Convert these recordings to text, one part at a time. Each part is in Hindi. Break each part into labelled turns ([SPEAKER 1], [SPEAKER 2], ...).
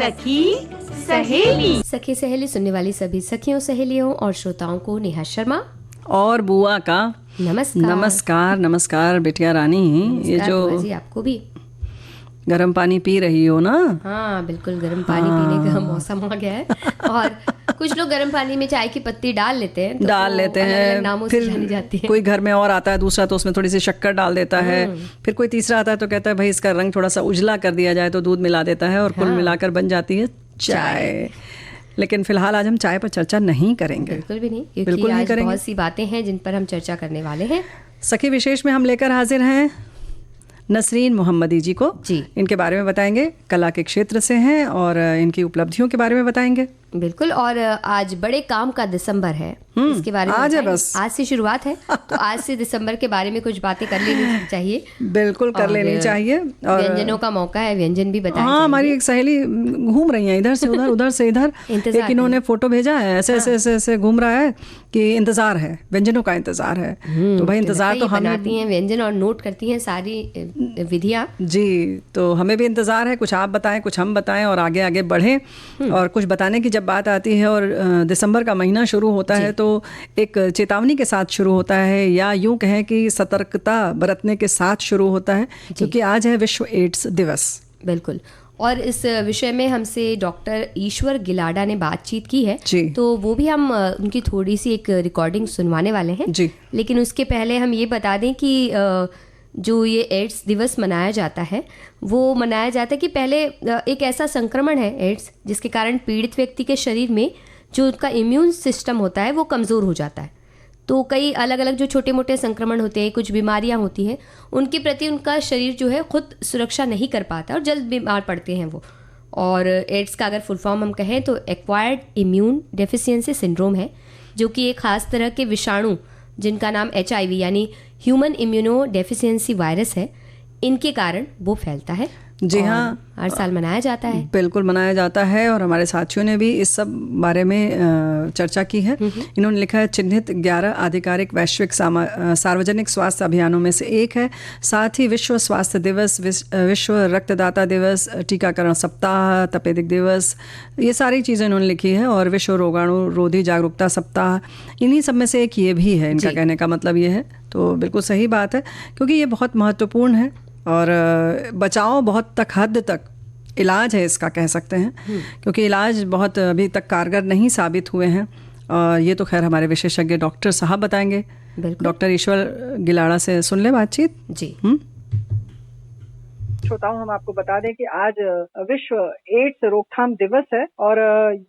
[SPEAKER 1] सखी सहेली।
[SPEAKER 2] सखी सहेली सुनने वाली सभी सखियों, सहेलियों और श्रोताओं को नेहा शर्मा
[SPEAKER 3] और बुआ का
[SPEAKER 2] नमस्कार।
[SPEAKER 3] नमस्कार। नमस्कार बिटिया रानी। ये जो
[SPEAKER 2] बुआ जी आपको भी
[SPEAKER 3] गर्म पानी पी रही हो ना?
[SPEAKER 2] हाँ बिल्कुल, गर्म पानी पीने का मौसम आ गया है और कुछ लोग गर्म पानी में चाय की पत्ती डाल लेते हैं, तो अलग-अलग नामों से जानी जाती है।
[SPEAKER 3] कोई घर में और आता है दूसरा तो उसमें थोड़ी सी शक्कर डाल देता है। फिर कोई तीसरा आता है तो कहता है भाई इसका रंग थोड़ा सा उजला कर दिया जाए, तो दूध मिला देता है और कुल मिलाकर बन जाती है चाय। लेकिन फिलहाल आज हम चाय पर चर्चा नहीं करेंगे,
[SPEAKER 2] बिल्कुल भी नहीं, क्योंकि आज बहुत सी बातें हैं जिन पर हम चर्चा करने वाले हैं।
[SPEAKER 3] सखी विशेष में हम लेकर हाजिर हैं नसरीन मोहम्मदी जी को।
[SPEAKER 2] जी,
[SPEAKER 3] इनके बारे में बताएंगे, कला के क्षेत्र से हैं और इनकी उपलब्धियों के बारे में बताएंगे।
[SPEAKER 2] बिल्कुल, और आज बड़े काम का दिसंबर है, इसके बारे में
[SPEAKER 3] आज है, बस
[SPEAKER 2] आज से शुरुआत है तो आज से दिसंबर के बारे में कुछ बातें कर लेनी चाहिए।
[SPEAKER 3] बिल्कुल कर लेनी चाहिए। और
[SPEAKER 2] व्यंजनों का मौका है, व्यंजन भी बताएं।
[SPEAKER 3] हाँ, हमारी एक सहेली घूम रही है इधर से उधर, उधर से इधर। एक इन्होंने फोटो भेजा है, ऐसे ऐसे ऐसे ऐसे घूम रहा है कि इंतजार है, व्यंजनों का इंतजार है। तो भाई इंतजार तो हम
[SPEAKER 2] बनाती हैं व्यंजन और नोट करती हैं सारी विधियाँ
[SPEAKER 3] जी, तो हमें भी इंतजार है। कुछ आप बताएं, कुछ हम बताएं और आगे आगे बढ़ें। और कुछ बताने की जब बात आती है और दिसंबर का महीना शुरू होता है तो एक चेतावनी के साथ शुरू होता है, या यूं कहें कि सतर्कता बरतने के साथ शुरू होता है, क्योंकि आज है विश्व एड्स दिवस।
[SPEAKER 2] बिल्कुल, और इस विषय में हमसे डॉक्टर ईश्वर गिलाडा ने बातचीत की है
[SPEAKER 3] जी।
[SPEAKER 2] तो वो भी हम उनकी थोड़ी सी एक रिकॉर्डिंग सुनवाने वाले हैं
[SPEAKER 3] जी।
[SPEAKER 2] लेकिन उसके पहले हम ये बता दें कि जो ये एड्स दिवस मनाया जाता है वो मनाया जाता है कि पहले एक ऐसा संक्रमण है एड्स जिसके कारण पीड़ित व्यक्ति के शरीर में जो उसका इम्यून सिस्टम होता है वो कमज़ोर हो जाता है। तो कई अलग अलग जो छोटे मोटे संक्रमण होते हैं, कुछ बीमारियां होती हैं, उनके प्रति उनका शरीर जो है खुद सुरक्षा नहीं कर पाता और जल्द बीमार पड़ते हैं वो। और एड्स का अगर फुल फॉर्म हम कहें तो एक्वायर्ड इम्यून डेफिशिएंसी सिंड्रोम है, जो कि एक खास तरह के विषाणु जिनका नाम HIV यानी ह्यूमन इम्यूनो डेफिशिएंसी वायरस है, इनके कारण वो फैलता है।
[SPEAKER 3] जी हाँ,
[SPEAKER 2] हर साल मनाया जाता है।
[SPEAKER 3] बिल्कुल मनाया जाता है और हमारे साथियों ने भी इस सब बारे में चर्चा की है। इन्होंने लिखा है चिन्हित 11 आधिकारिक वैश्विक सार्वजनिक स्वास्थ्य अभियानों में से एक है। साथ ही विश्व स्वास्थ्य दिवस, विश्व रक्तदाता दिवस, टीकाकरण सप्ताह, तपेदिक दिवस, ये सारी चीज़ें इन्होंने लिखी है। और विश्व रोगाणु रोधी जागरूकता सप्ताह, इन्हीं सब में से एक ये भी है। इनका कहने का मतलब ये है, तो बिल्कुल सही बात है, क्योंकि ये बहुत महत्वपूर्ण है और बचाव बहुत तक हद तक इलाज है इसका, कह सकते हैं, क्योंकि इलाज बहुत अभी तक कारगर नहीं साबित हुए हैं। ये तो खैर हमारे विशेषज्ञ डॉक्टर साहब बताएंगे। डॉक्टर ईश्वर गिलाडा से सुन ले बातचीत
[SPEAKER 2] जी।
[SPEAKER 4] श्रोताओं, हम आपको बता दें कि आज विश्व एड्स रोकथाम दिवस है और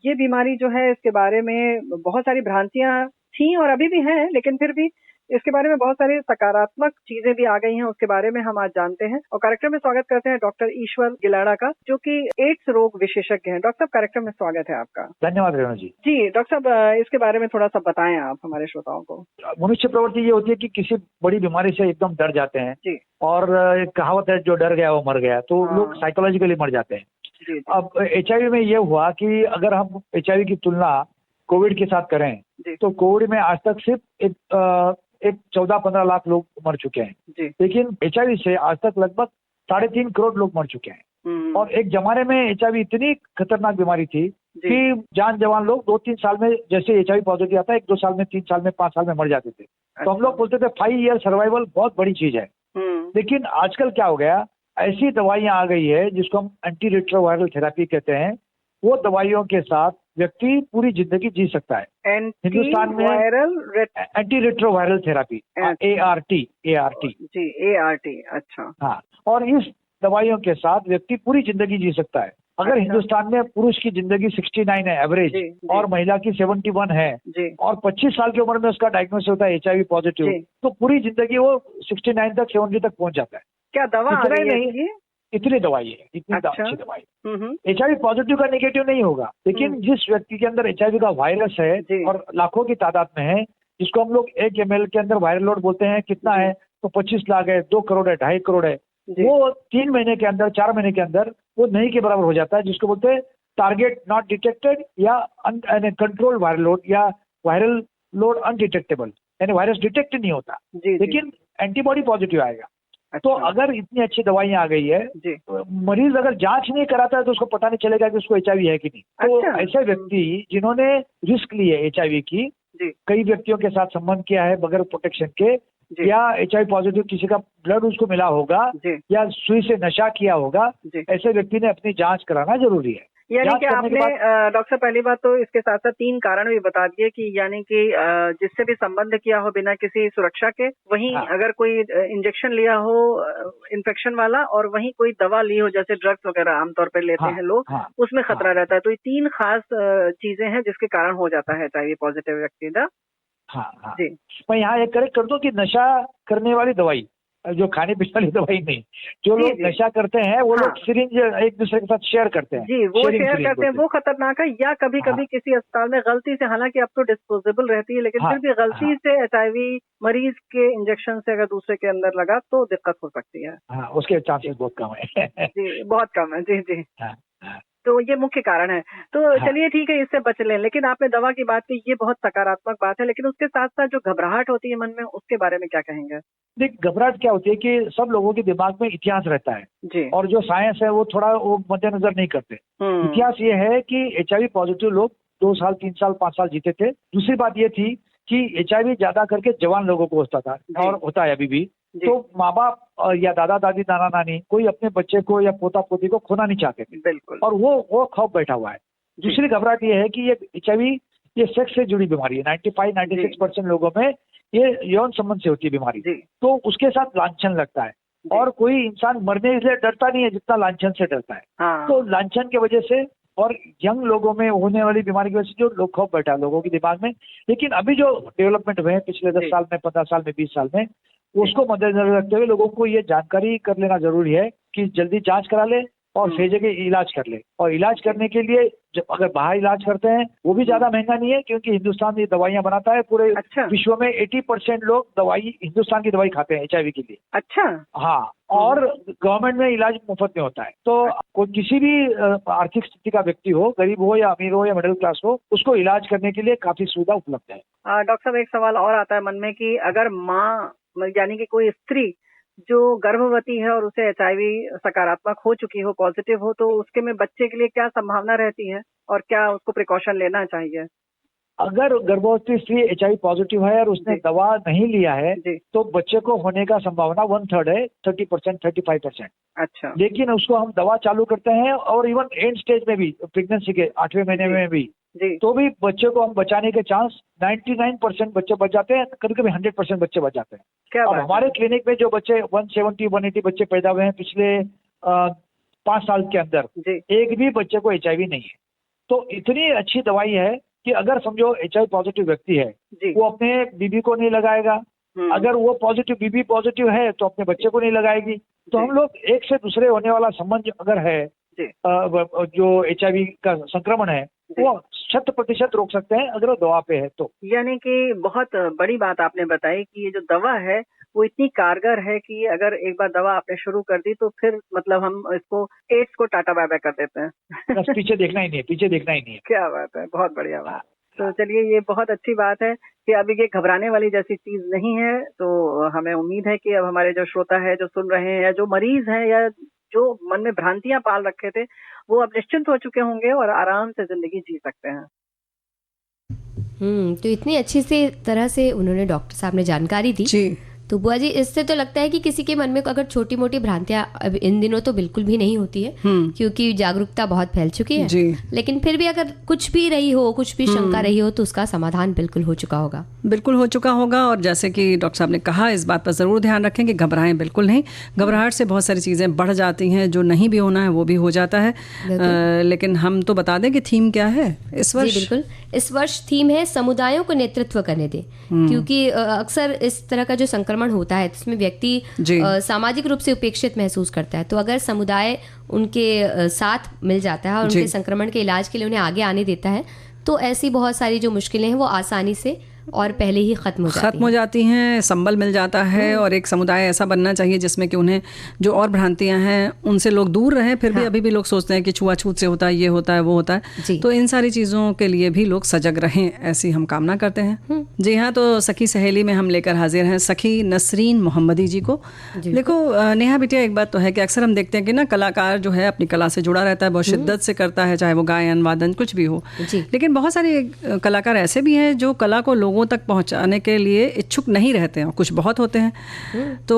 [SPEAKER 4] ये बीमारी जो है इसके बारे में बहुत सारी भ्रांतियां थी और अभी भी हैं, लेकिन फिर भी इसके बारे में बहुत सारी सकारात्मक चीजें भी आ गई हैं, उसके बारे में हम आज जानते हैं। और कार्यक्रम में स्वागत करते हैं डॉक्टर ईश्वर गिलाडा का, जो कि एड्स रोग विशेषज्ञ हैं। डॉक्टर साहब, कार्यक्रम में स्वागत है आपका।
[SPEAKER 5] धन्यवाद रेणु जी।
[SPEAKER 4] जी डॉक्टर साहब, इसके बारे में थोड़ा सा बताएं आप हमारे श्रोताओं को।
[SPEAKER 5] मनुष्य प्रवृत्ति ये होती है कि किसी बड़ी बीमारी से एकदम डर जाते हैं
[SPEAKER 4] जी।
[SPEAKER 5] और एक कहावत है, जो डर गया वो मर गया, तो लोग साइकोलॉजिकली मर जाते हैं।
[SPEAKER 4] जी।
[SPEAKER 5] अब HIV में ये हुआ कि अगर हम HIV की तुलना कोविड के साथ करें तो कोविड में आज तक सिर्फ एक 14-15 लाख लोग मर चुके हैं
[SPEAKER 4] जी।
[SPEAKER 5] लेकिन HIV से आज तक लगभग 3.5 करोड़ लोग मर चुके हैं। और एक जमाने में HIV इतनी खतरनाक बीमारी थी कि जान जवान लोग 2-3 साल में, जैसे HIV पॉजिटिव आता है, 1-2 साल में, 3 साल में, 5 साल में मर जाते थे। तो हम लोग बोलते थे 5 ईयर सर्वाइवल बहुत बड़ी चीज है। लेकिन आजकल क्या हो गया, ऐसी दवाइयां आ गई है जिसको हम एंटी रेट्रोवायरल थेरेपी कहते हैं। वो दवाइयों के साथ व्यक्ति पूरी जिंदगी जी सकता है। हिंदुस्तान में एंटी रेट्रोवायरल थेरेपी, ART
[SPEAKER 4] जी, ART, अच्छा।
[SPEAKER 5] हाँ, और इस दवाइयों के साथ व्यक्ति पूरी जिंदगी जी सकता है। अगर हिंदुस्तान में पुरुष की जिंदगी 69 है एवरेज और महिला की 71 है और 25 साल की उम्र में उसका डायग्नोसिस होता है HIV पॉजिटिव, तो पूरी जिंदगी वो 69 तक 70 तक पहुंच जाता है।
[SPEAKER 4] क्या दवा
[SPEAKER 5] इतना ही नहीं, इतनी दवाई है, इतनी अच्छी दवाई। HIV पॉजिटिव का नेगेटिव नहीं होगा, लेकिन जिस व्यक्ति के अंदर HIV का वायरस है और लाखों की तादाद में है, जिसको हम लोग 1 ml के अंदर वायरल लोड बोलते हैं, कितना है तो 25 लाख है, 2 करोड़ है, 2.5 करोड़ है, वो 3 महीने के अंदर, 4 महीने के अंदर वो नहीं के बराबर हो जाता है, जिसको बोलते हैं टारगेट नॉट डिटेक्टेड या कंट्रोल्ड वायरल लोड या वायरल लोड अनडिटेक्टेबल, यानी वायरस डिटेक्ट नहीं होता, लेकिन एंटीबॉडी पॉजिटिव आएगा। तो अगर इतनी अच्छी दवाइयाँ आ गई है तो मरीज अगर जांच नहीं कराता है तो उसको पता नहीं चलेगा कि उसको HIV है कि नहीं। तो ऐसे व्यक्ति जिन्होंने रिस्क लिए HIV की, कई व्यक्तियों के साथ संबंध किया है बगैर प्रोटेक्शन के, या HIV पॉजिटिव किसी का ब्लड उसको मिला होगा, या सुई से नशा किया होगा, ऐसे व्यक्ति ने अपनी जांच कराना जरूरी है।
[SPEAKER 4] यानी कि आपने डॉक्टर पहली बात तो इसके साथ साथ 3 कारण भी बता दिए कि यानी कि जिससे भी संबंध किया हो बिना किसी सुरक्षा के, वहीं अगर कोई इंजेक्शन लिया हो इन्फेक्शन वाला, और वहीं कोई दवा ली हो जैसे ड्रग्स वगैरह आमतौर पर लेते हैं लोग, उसमें खतरा रहता है। तो ये 3 खास चीजें हैं जिसके कारण हो जाता है HIV पॉजिटिव व्यक्ति का।
[SPEAKER 5] जी, मैं यहाँ एक करेक्ट कर दूं कि नशा करने वाली दवाई, जो खाने पीने वाली दवाई नहीं, जो लोग नशा करते हैं वो लोग सिरिंज एक दूसरे के साथ शेयर करते हैं।
[SPEAKER 4] जी, वो शेयर करते हैं, वो खतरनाक है। या कभी कभी किसी अस्पताल में गलती से, हालांकि अब तो डिस्पोजेबल रहती है, लेकिन फिर भी गलती से HIV मरीज के इंजेक्शन से अगर दूसरे के अंदर लगा तो दिक्कत हो सकती है।
[SPEAKER 5] उसके चांसेस बहुत कम है।
[SPEAKER 4] जी, बहुत कम है। जी। तो ये मुख्य कारण है। तो चलिए ठीक है, इससे बच लें। लेकिन आपने दवा की बात की, ये बहुत सकारात्मक बात है, लेकिन उसके साथ साथ जो घबराहट होती है मन में, उसके बारे में क्या कहेंगे?
[SPEAKER 5] देख, घबराहट क्या होती है कि सब लोगों के दिमाग में इतिहास रहता है जी, और जो साइंस है वो थोड़ा वो मद्देनजर नहीं करते। इतिहास ये है कि HIV पॉजिटिव लोग 2 साल 3 साल 5 साल जीते थे। दूसरी बात ये थी कि HIV ज्यादा करके जवान लोगों को होता था और होता है अभी भी। तो माँ बाप या दादा दादी नाना नानी कोई अपने बच्चे को या पोता पोती को खोना नहीं चाहते थे,
[SPEAKER 4] बिल्कुल,
[SPEAKER 5] और वो खौफ बैठा हुआ है। दूसरी घबराहट ये है कि ये HIV ये सेक्स से जुड़ी बीमारी है। 95-96% लोगों में ये यौन संबंध से होती है बीमारी, तो उसके साथ लांछन लगता है, और कोई इंसान मरने इसलिए डरता नहीं है जितना लांछन से डरता है। तो लांछन की वजह से और यंग लोगों में होने वाली बीमारी की वजह से जो लोग खौफ बैठा है लोगों के दिमाग में। लेकिन अभी जो डेवलपमेंट हुए हैं पिछले 10 साल में, 15 साल में, 20 साल में, उसको मद्देनजर रखते हुए लोगों को ये जानकारी कर लेना जरूरी है कि जल्दी जांच करा ले और सही जगह इलाज कर ले। और इलाज करने के लिए जब अगर बाहर इलाज करते हैं वो भी ज्यादा महंगा नहीं है, क्योंकि हिंदुस्तान ये दवाइयाँ बनाता है। पूरे विश्व में 80% लोग दवाई हिंदुस्तान की दवाई खाते हैं HIV के लिए। हाँ, और गवर्नमेंट में इलाज मुफ्त में होता है। तो कोई किसी भी आर्थिक स्थिति का व्यक्ति हो, गरीब हो या अमीर हो या मिडिल क्लास हो, उसको इलाज करने के लिए काफी सुविधा उपलब्ध है।
[SPEAKER 4] डॉक्टर साहब, एक सवाल और आता है मन में कि अगर माँ यानी कि कोई स्त्री जो गर्भवती है और उसे HIV सकारात्मक हो चुकी हो, पॉजिटिव हो, तो उसके में बच्चे के लिए क्या संभावना रहती है और क्या उसको प्रिकॉशन लेना चाहिए?
[SPEAKER 5] अगर गर्भवती स्त्री HIV पॉजिटिव है और उसने दवा नहीं लिया है तो बच्चे को होने का संभावना 1/3 है, 30%, 35%।
[SPEAKER 4] अच्छा,
[SPEAKER 5] लेकिन उसको हम दवा चालू करते हैं और इवन एंड स्टेज में भी, प्रेगनेंसी के 8वें महीने में भी, तो भी बच्चे को हम बचाने के चांस 99% बच्चे बच जाते हैं, कभी कभी 100% बच्चे बच जाते हैं। अब हमारे क्लिनिक में जो बच्चे 170-180 बच्चे पैदा हुए हैं पिछले 5 साल के अंदर, एक भी बच्चे को HIV नहीं है। तो इतनी अच्छी दवाई है कि अगर समझो HIV पॉजिटिव व्यक्ति है वो अपने बीबी को नहीं लगाएगा, अगर वो पॉजिटिव बीबी पॉजिटिव है तो अपने बच्चे को नहीं लगाएगी। तो हम लोग एक से दूसरे होने वाला संबंध अगर है, जो HIV का संक्रमण है, वो 100% रोक सकते हैं अगर वो दवा पे है तो।
[SPEAKER 4] यानी कि बहुत बड़ी बात आपने बताई कि ये जो दवा है वो इतनी कारगर है कि अगर एक बार दवा आपने शुरू कर दी तो फिर मतलब हम इसको एड्स को टाटा बाय बाय कर देते हैं।
[SPEAKER 5] बस पीछे देखना ही नहीं है, पीछे देखना ही नहीं है।
[SPEAKER 4] क्या बात है, बहुत बढ़िया बात। तो चलिए, ये बहुत अच्छी बात है कि अभी ये घबराने वाली जैसी चीज नहीं है। तो हमें उम्मीद है कि अब हमारे जो श्रोता है, जो सुन रहे हैं, या जो मरीज हैं, या जो मन में भ्रांतियां पाल रखे थे, वो अब निश्चिंत हो चुके होंगे और आराम से जिंदगी जी सकते हैं।
[SPEAKER 2] तो इतनी अच्छी से तरह से उन्होंने डॉक्टर साहब ने जानकारी दी जी। तो बुआ जी, इससे तो लगता है कि किसी के मन में अगर छोटी मोटी भ्रांतियां अब इन दिनों तो बिल्कुल भी नहीं होती है, क्योंकि जागरूकता बहुत फैल चुकी है जी। लेकिन फिर भी अगर कुछ भी रही हो, कुछ भी शंका रही हो, तो उसका समाधान बिल्कुल हो चुका होगा।
[SPEAKER 3] बिल्कुल हो चुका होगा। और जैसे कि डॉक्टर साहब ने कहा, इस बात पर ज़रूर ध्यान रखें कि घबराएं बिल्कुल नहीं। घबराहट से बहुत सारी चीज़ें बढ़ जाती हैं, जो नहीं भी होना है वो भी हो जाता है। लेकिन हम तो बता दें कि थीम क्या है इस वर्ष।
[SPEAKER 2] बिल्कुल, इस वर्ष थीम है समुदायों को नेतृत्व करने दें, क्योंकि अक्सर इस तरह का जो संक्रमण होता है इसमें व्यक्ति सामाजिक रूप से उपेक्षित महसूस करता है। तो अगर समुदाय उनके साथ मिल जाता है और उनके संक्रमण के इलाज के लिए उन्हें आगे आने देता है, तो ऐसी बहुत सारी जो मुश्किलें हैं वो आसानी से और पहले ही ख़त्म हो
[SPEAKER 3] जाती हैं, संबल मिल जाता है। और एक समुदाय ऐसा बनना चाहिए जिसमें कि उन्हें जो और भ्रांतियां हैं उनसे लोग दूर रहें। फिर भी अभी भी लोग सोचते हैं कि छुआछूत से होता है, ये होता है, वो होता है। तो इन सारी चीज़ों के लिए भी लोग सजग रहें, ऐसी हम कामना करते हैं। जी हाँ, तो सखी सहेली में हम लेकर हाजिर हैं सखी नसरीन मोहम्मदी जी को। देखो नेहा बिटिया, एक बात तो है कि अक्सर हम देखते हैं कि ना कलाकार जो है अपनी कला से जुड़ा रहता है, बहुत शिद्दत से करता है, चाहे वो गायन वादन कुछ भी हो। लेकिन बहुत सारे कलाकार ऐसे भी हैं जो कला को लोगों तक पहुंचाने के लिए इच्छुक नहीं रहते हैं, कुछ बहुत होते हैं। तो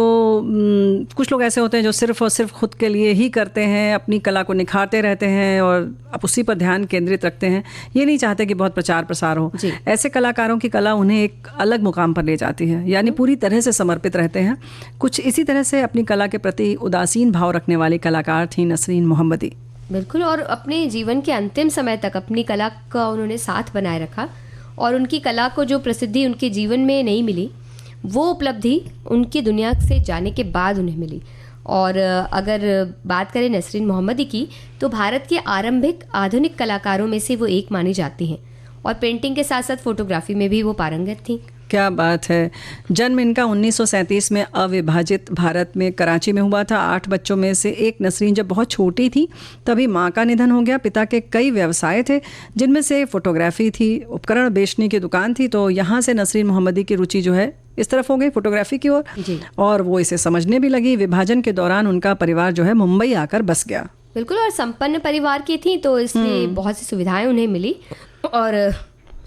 [SPEAKER 3] कुछ लोग ऐसे होते हैं जो सिर्फ और सिर्फ खुद के लिए ही करते हैं, अपनी कला को निखारते रहते हैं और अब उसी पर ध्यान केंद्रित रखते हैं, ये नहीं चाहते कि बहुत प्रचार प्रसार हो। ऐसे कलाकारों की कला उन्हें एक अलग मुकाम पर ले जाती है, यानी पूरी तरह से समर्पित रहते हैं। कुछ इसी तरह से अपनी कला के प्रति उदासीन भाव रखने वाली कलाकार थी नसरीन मोहम्मदी।
[SPEAKER 2] बिल्कुल, और अपने जीवन के अंतिम समय तक अपनी कला का उन्होंने साथ बनाए रखा और उनकी कला को जो प्रसिद्धि उनके जीवन में नहीं मिली, वो उपलब्धि उनकी दुनिया से जाने के बाद उन्हें मिली। और अगर बात करें नसरीन मोहम्मदी की, तो भारत के आरंभिक आधुनिक कलाकारों में से वो एक मानी जाती हैं और पेंटिंग के साथ साथ फोटोग्राफी में भी वो पारंगत थी।
[SPEAKER 3] क्या बात है। जन्म इनका 1937 में अविभाजित भारत में कराची में हुआ था। 8 बच्चों में से एक नसरीन जब बहुत छोटी थी तभी माँ का निधन हो गया। पिता के कई व्यवसाय थे जिनमें से फोटोग्राफी थी, उपकरण बेचने की दुकान थी। तो यहाँ से नसरीन मोहम्मदी की रुचि जो है इस तरफ हो गई, फोटोग्राफी की ओर, और वो इसे समझने भी लगी। विभाजन के दौरान उनका परिवार जो है मुंबई आकर बस गया।
[SPEAKER 2] बिल्कुल, और संपन्न परिवार की थी तो इसलिए बहुत सी सुविधाएं उन्हें मिली। और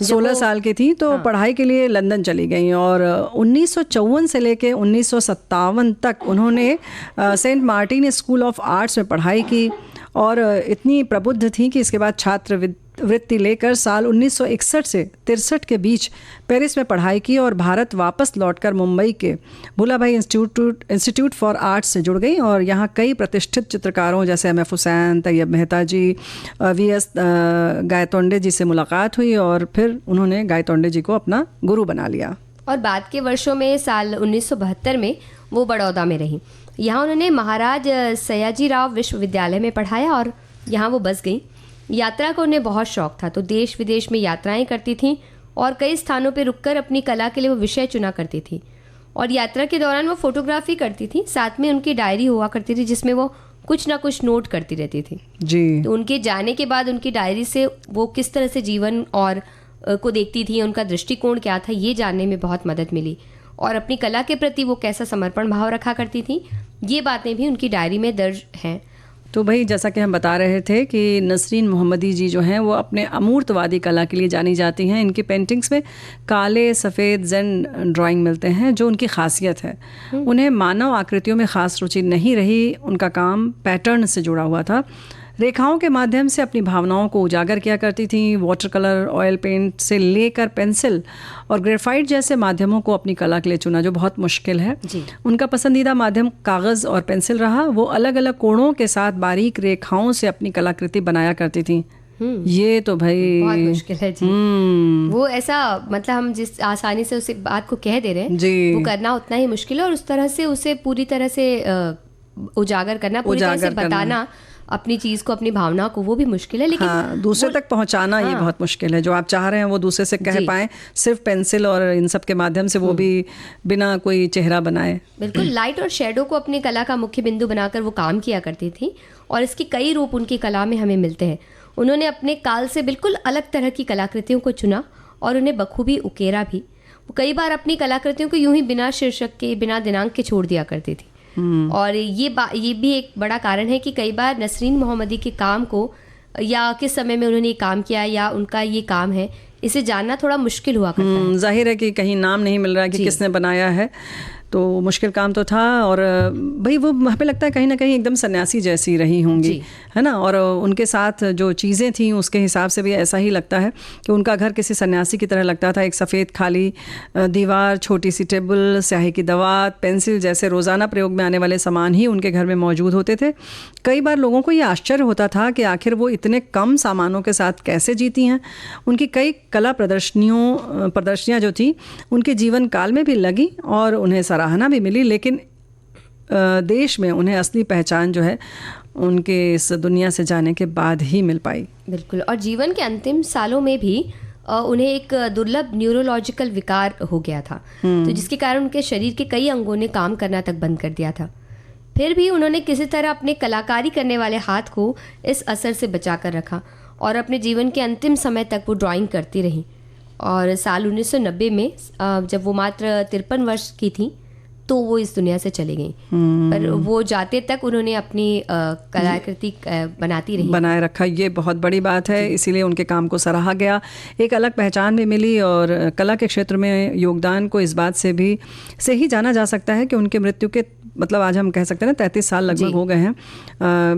[SPEAKER 3] 16 साल की थी तो पढ़ाई के लिए लंदन चली गई और 1954 से लेके 1957 तक उन्होंने Saint Martin School of Arts में पढ़ाई की और इतनी प्रबुद्ध थी कि इसके बाद छात्रवृत्ति लेकर साल 1961 से 63 के बीच पेरिस में पढ़ाई की और भारत वापस लौटकर मुंबई के भूलाभाई इंस्टीट्यूट फॉर आर्ट्स से जुड़ गई और यहाँ कई प्रतिष्ठित चित्रकारों जैसे M.F. हुसैन, तैयब मेहता जी, V.S. गायतोंडे जी से मुलाकात हुई और फिर उन्होंने गायतोंडे जी को अपना गुरु बना लिया।
[SPEAKER 2] और बाद के वर्षों में साल 1972 में वो बड़ौदा में रही। यहाँ उन्होंने महाराज सयाजीराव विश्वविद्यालय में पढ़ाया और यहाँ वो बस गई। यात्रा का उन्हें बहुत शौक था तो देश विदेश में यात्राएं करती थीं और कई स्थानों पर रुककर अपनी कला के लिए वो विषय चुना करती थी। और यात्रा के दौरान वो फोटोग्राफी करती थी, साथ में उनकी डायरी हुआ करती थी जिसमें वो कुछ ना कुछ नोट करती रहती थी जी। तो उनके जाने के बाद उनकी डायरी से वो किस तरह से जीवन और को देखती थी, उनका दृष्टिकोण क्या था, ये जानने में बहुत मदद मिली। और अपनी कला के प्रति वो कैसा समर्पण भाव रखा करती थी, ये बातें भी उनकी डायरी में दर्ज हैं।
[SPEAKER 3] तो भाई जैसा कि हम बता रहे थे कि नसरीन मोहम्मदी जी जो हैं वो अपने अमूर्तवादी कला के लिए जानी जाती हैं। इनकी पेंटिंग्स में काले सफ़ेद जेन ड्राइंग मिलते हैं जो उनकी खासियत है। उन्हें मानव आकृतियों में ख़ास रुचि नहीं रही, उनका काम पैटर्न से जुड़ा हुआ था। रेखाओं के माध्यम से अपनी भावनाओं को उजागर किया करती थी। वाटर कलर, ऑयल पेंट से लेकर पेंसिल और ग्रेफाइट जैसे माध्यमों को अपनी कला के लिए चुना जो बहुत मुश्किल है जी। उनका पसंदीदा माध्यम कागज़ और पेंसिल रहा। वो अलग अलग कोणों के साथ बारीक रेखाओं से अपनी कलाकृति बनाया करती थी। ये तो भाई
[SPEAKER 2] बहुत मुश्किल है जी। वो ऐसा मतलब हम जिस आसानी से उसे बात को कह दे रहे हैं जी, वो करना उतना ही मुश्किल है और उस तरह से उसे पूरी तरह से उजागर करना, पूरी तरह से बताना अपनी चीज़ को, अपनी भावना को, वो भी मुश्किल है। लेकिन
[SPEAKER 3] हाँ, दूसरे तक पहुंचाना ये बहुत मुश्किल है। जो आप चाह रहे हैं वो दूसरे से कह पाएं सिर्फ पेंसिल और इन सब के माध्यम से, वो भी बिना कोई चेहरा बनाए।
[SPEAKER 2] बिल्कुल, लाइट और शेडो को अपनी कला का मुख्य बिंदु बनाकर वो काम किया करती थी और इसके कई रूप उनकी कला में हमें मिलते हैं। उन्होंने अपने काल से बिल्कुल अलग तरह की कलाकृतियों को चुना और उन्हें बखूबी उकेरा भी। वो कई बार अपनी कलाकृतियों को यूं ही बिना शीर्षक के, बिना दिनांक के छोड़ दिया करती थी। और ये भी एक बड़ा कारण है कि कई बार नसरीन मोहम्मदी के काम को या किस समय में उन्होंने ये काम किया या उनका ये काम है, इसे जानना थोड़ा मुश्किल हुआ करता है।
[SPEAKER 3] जाहिर है कि कहीं नाम नहीं मिल रहा है कि किसने बनाया है, तो मुश्किल काम तो था। और भाई वो हमें लगता है कहीं ना कहीं एकदम सन्यासी जैसी रही होंगी, है ना। और उनके साथ जो चीज़ें थीं उसके हिसाब से भी ऐसा ही लगता है कि उनका घर किसी सन्यासी की तरह लगता था। एक सफ़ेद खाली दीवार, छोटी सी टेबल, स्याही की दवात, पेंसिल जैसे रोज़ाना प्रयोग में आने वाले सामान ही उनके घर में मौजूद होते थे। कई बार लोगों को ये आश्चर्य होता था कि आखिर वो इतने कम सामानों के साथ कैसे जीती हैं। उनकी कई कला प्रदर्शनियाँ जो थी उनके जीवन काल में भी लगी और उन्हें सराहना भी मिली, लेकिन देश में उन्हें असली पहचान जो है उनके इस दुनिया से जाने के बाद ही मिल पाई।
[SPEAKER 2] बिल्कुल, और जीवन के अंतिम सालों में भी उन्हें एक दुर्लभ न्यूरोलॉजिकल विकार हो गया था, तो जिसके कारण उनके शरीर के कई अंगों ने काम करना तक बंद कर दिया था। फिर भी उन्होंने किसी तरह अपने कलाकारी करने वाले हाथ को इस असर से बचा कर रखा और अपने जीवन के अंतिम समय तक वो ड्राइंग करती रहीं। और साल 1990 में जब वो मात्र 53 वर्ष की थी तो वो इस दुनिया से चली गई। पर वो जाते तक उन्होंने अपनी कलाकृति बनाए रखा।
[SPEAKER 3] ये बहुत बड़ी बात है, इसीलिए उनके काम को सराहा गया, एक अलग पहचान भी मिली। और कला के क्षेत्र में योगदान को इस बात से ही जाना जा सकता है कि उनके मृत्यु के मतलब आज हम कह सकते हैं ना 33 साल लगभग हो गए हैं।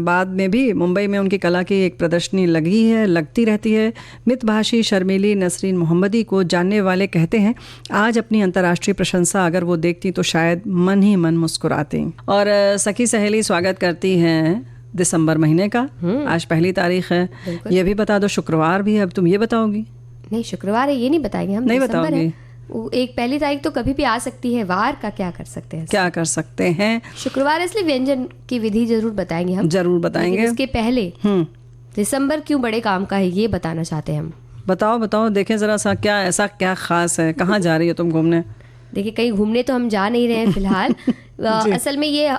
[SPEAKER 3] बाद में भी मुंबई में उनकी कला की एक प्रदर्शनी लगती रहती है। मितभाषी शर्मीली नसरीन मोहम्मदी को जानने वाले कहते हैं आज अपनी अंतर्राष्ट्रीय प्रशंसा अगर वो देखती तो शायद मन ही मन मुस्कुराती। और सखी सहेली स्वागत करती हैं दिसंबर महीने का। आज पहली तारीख है, ये भी बता दो शुक्रवार भी है। अब तुम ये बताओगी?
[SPEAKER 2] नहीं, शुक्रवार है ये नहीं बताएंगे हम,
[SPEAKER 3] नहीं बताओगी।
[SPEAKER 2] एक पहली तारीख तो कभी भी आ सकती है, वार का क्या कर सकते हैं?
[SPEAKER 3] क्या कर सकते हैं?
[SPEAKER 2] शुक्रवार इसलिए व्यंजन की विधि जरूर बताएंगे हम,
[SPEAKER 3] जरूर बताएंगे।
[SPEAKER 2] इसके पहले दिसंबर क्यों बड़े काम का है ये बताना चाहते हैं हम।
[SPEAKER 3] बताओ देखें जरा सा, क्या खास है? कहाँ जा रही हो तुम घूमने?
[SPEAKER 2] देखिए कहीं घूमने तो हम जा नहीं रहे हैं फिलहाल। असल में ये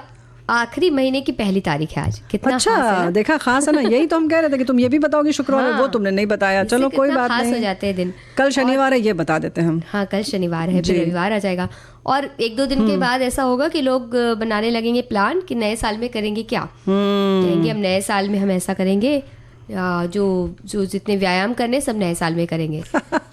[SPEAKER 2] आखिरी महीने की पहली तारीख है आज। कितना
[SPEAKER 3] अच्छा
[SPEAKER 2] खास है?
[SPEAKER 3] देखा खास है ना, यही तो हम कह रहे थे कि तुम ये भी बताओगी शुक्रवार है। वो तुमने नहीं बताया, चलो कोई बात नहीं,
[SPEAKER 2] हो जाते हैं दिन।
[SPEAKER 3] कल शनिवार है ये बता देते हैं हम।
[SPEAKER 2] हाँ कल शनिवार है, फिर रविवार आ जाएगा और 1-2 दिन के बाद ऐसा होगा कि लोग बनाने लगेंगे प्लान कि नए साल में करेंगे क्या। कहेंगे हम नए साल में हम ऐसा करेंगे, जो जितने व्यायाम करने सब नए साल में करेंगे,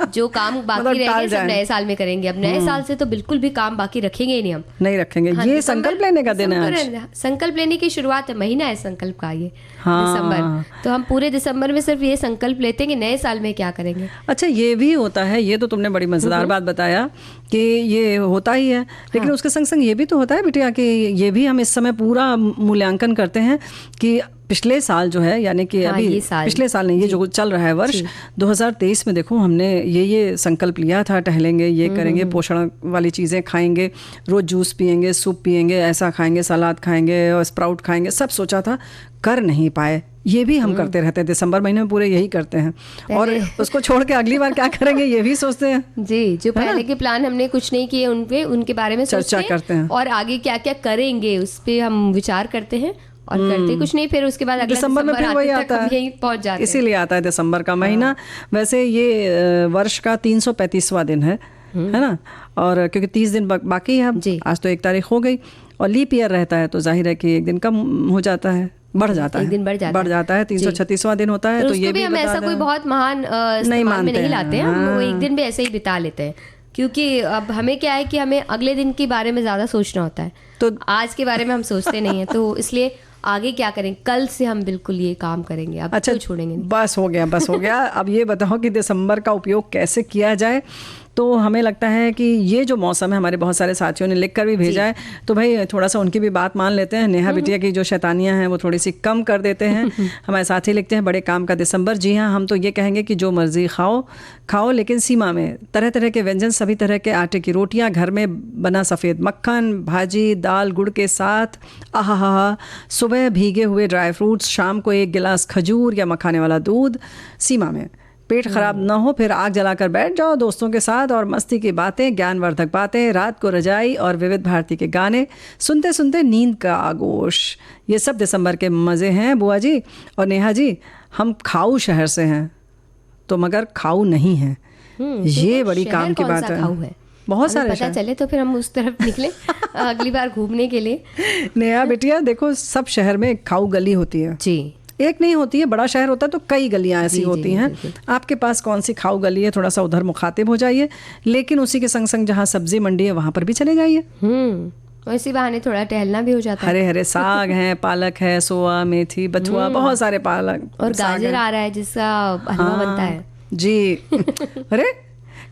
[SPEAKER 2] जो काम बाकी रहेंगे सब नए साल में करेंगे। अब नए साल से तो बिल्कुल भी काम बाकी रखेंगे ही नहीं, हम
[SPEAKER 3] नहीं रखेंगे। हाँ, ये संकल्प लेने का दिन है आज।
[SPEAKER 2] संकल्प लेने की शुरुआत है, महीना है संकल्प का ये। दिसंबर तो हम पूरे दिसंबर में सिर्फ ये संकल्प लेते हैं कि नए साल में क्या करेंगे।
[SPEAKER 3] अच्छा ये भी होता है, ये तो तुमने बड़ी मजेदार बात बताया कि ये होता ही है, लेकिन उसके संग संग ये भी तो होता है बिटिया कि ये भी हम इस समय पूरा मूल्यांकन करते हैं कि पिछले साल जो है, यानी कि अभी पिछले साल नहीं, ये जो चल रहा है वर्ष 2023 में देखो हमने ये संकल्प लिया था, टहलेंगे, ये करेंगे, पोषण वाली चीज़ें खाएंगे, रोज़ जूस पिएंगे, सूप पिएंगे, ऐसा खाएंगे, सलाद खाएंगे और स्प्राउट खाएंगे, सब सोचा था, कर नहीं पाए। ये भी हम करते रहते हैं, दिसंबर महीने में पूरे यही करते हैं और उसको छोड़ के अगली बार क्या करेंगे ये भी सोचते हैं।
[SPEAKER 2] जी, जो पहले के प्लान हमने कुछ नहीं किए उनके बारे में
[SPEAKER 3] चर्चा करते हैं
[SPEAKER 2] और आगे क्या क्या करेंगे उस पर हम विचार करते हैं और करते कुछ नहीं, फिर उसके बाद अगला
[SPEAKER 3] दिसंबर में फिर वही आता है,
[SPEAKER 2] यहीं पहुंच जाते हैं।
[SPEAKER 3] इसीलिए आता है दिसंबर का महीना। वैसे ये वर्ष का 335वां दिन है ना, और क्योंकि 30 दिन बाकी है, अब आज तो 1 तारीख हो गई और लीप ईयर रहता है तो जाहिर है कि एक दिन कम हो जाता है, बढ़ जाता है, 336वां दिन होता है। तो ये भी हम
[SPEAKER 2] ऐसा कोई बहुत महान नहीं लाते हैं, हम वो एक दिन भी ऐसे ही बिता लेते हैं, क्योंकि अब हमें क्या है कि हमें अगले दिन के बारे में ज्यादा सोचना होता है, तो आज के बारे में हम सोचते नहीं है, तो इसलिए आगे क्या करें, कल से हम बिल्कुल ये काम करेंगे, अब अच्छा, तो छोड़ेंगे नहीं।
[SPEAKER 3] बस हो गया। अब ये बताओ कि दिसंबर का उपयोग कैसे किया जाए। तो हमें लगता है कि ये जो मौसम है, हमारे बहुत सारे साथियों ने लिख कर भी भेजा है, तो भाई थोड़ा सा उनकी भी बात मान लेते हैं। नेहा बिटिया की जो शैतानियां हैं वो थोड़ी सी कम कर देते हैं। हमारे साथी लिखते हैं बड़े काम का दिसंबर। जी हाँ, हम तो ये कहेंगे कि जो मर्जी खाओ लेकिन सीमा में। तरह तरह के व्यंजन, सभी तरह के आटे की रोटियां, घर में बना सफ़ेद मक्खन, भाजी, दाल गुड़ के साथ, आहा, सुबह भीगे हुए ड्राई फ्रूट्स, शाम को 1 गिलास खजूर या मखाने वाला दूध। सीमा में पेट खराब ना हो, फिर आग जलाकर बैठ जाओ दोस्तों के साथ और मस्ती की बातें, ज्ञानवर्धक बातें, रात को रजाई और विविध भारती के गाने सुनते सुनते नींद का आगोश। ये सब दिसंबर के मज़े हैं बुआ जी और नेहा जी। हम खाऊ शहर से हैं तो मगर खाऊ नहीं हैं, ये बड़ी काम की बात है। बहुत सारे
[SPEAKER 2] पता चले तो फिर हम उस तरफ निकले अगली बार घूमने के लिए।
[SPEAKER 3] नेहा बिटिया देखो, सब शहर में खाऊ गली होती है
[SPEAKER 2] जी,
[SPEAKER 3] एक नहीं होती है। बड़ा शहर होता है तो कई गलियां ऐसी होती हैं। आपके पास कौन सी खाऊ गली है, थोड़ा सा उधर मुखातिब हो जाइए, लेकिन उसी के संग संग जहाँ सब्जी मंडी है वहां पर भी चले जाइए।
[SPEAKER 2] इसी बहाने थोड़ा टहलना भी हो जाता है।
[SPEAKER 3] हरे हरे साग हैं, पालक है, सोआ, मेथी, बथुआ, बहुत सारे पालक
[SPEAKER 2] और गाजर आ रहा है जिसका हलवा बनता है
[SPEAKER 3] जी। अरे